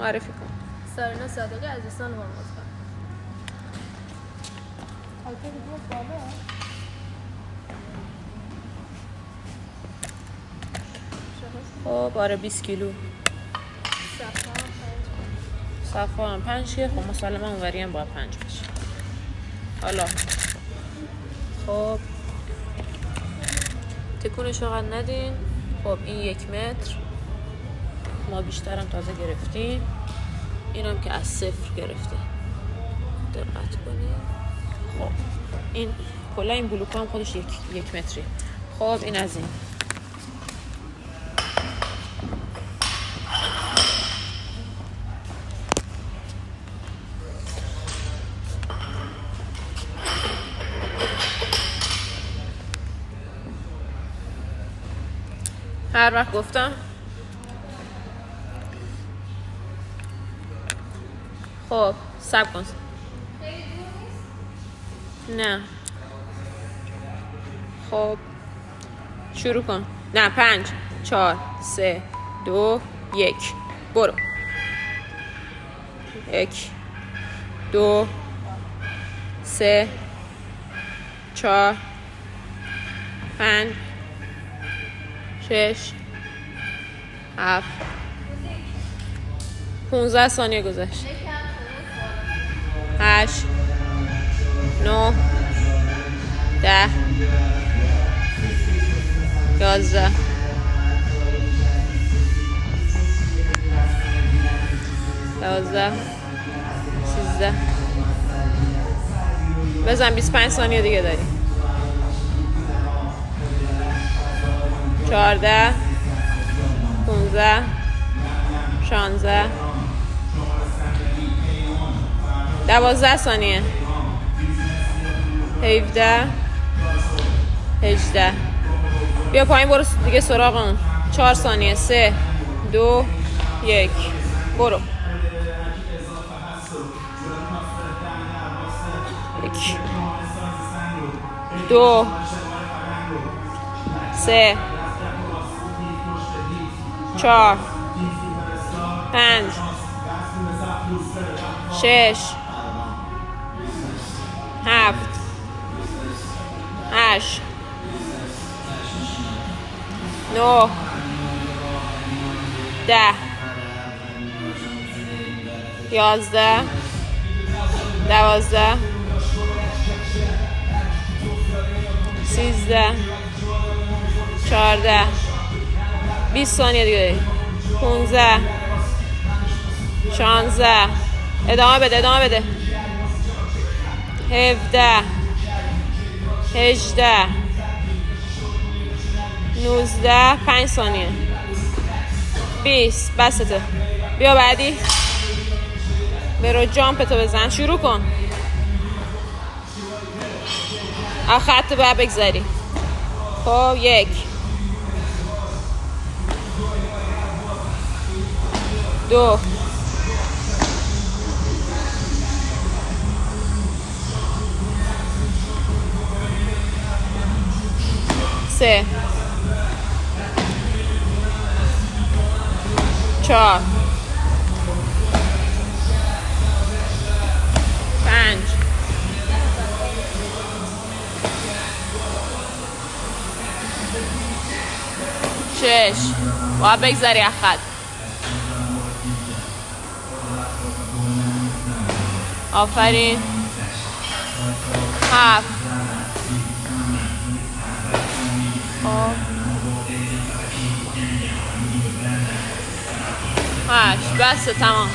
معرفی کن. سارینا صادقی عزیزان هرمزگان. خب آره 20 کیلو. صفا هم 5 که خب مسلما اونوری هم باید 5 بشه. حالا خب تکونش رو ندین. خب این 1 متر ما بیشترم تازه گرفتیم. اینم که از 0 گرفته. دقت کنید. خب این کلا این بلوک هم خودش 1 متری. خب این از این. هر وقت گفتم خب صبر کن. نه خب شروع کن. نه 5 4 3 2 1 برو. 1 2 3 4 5 6 7 15 ثانیه گذشت. 8 9 10 11 12 13 بزن 25 ثانیه دیگه داری. 14 15 16 12 ثانیه. 17 18 بیا پایین برو دیگه سراغ اون. 4 ثانیه. 3 2 1 برو. 1 2 3 4 5 6 7 8 9 10 11 12 13 14 20 ثانیه دیگه داری. 15 16 ادامه بده 17 18 19 5 ثانیه. 20 بسته. بیا بعدی. برو جامپتو بزن. شروع کن. خط باید بگذاری. خب 1 2 3 4 5 6 باید بگذاری از خط. آفرین. 7 8 بسه تمام.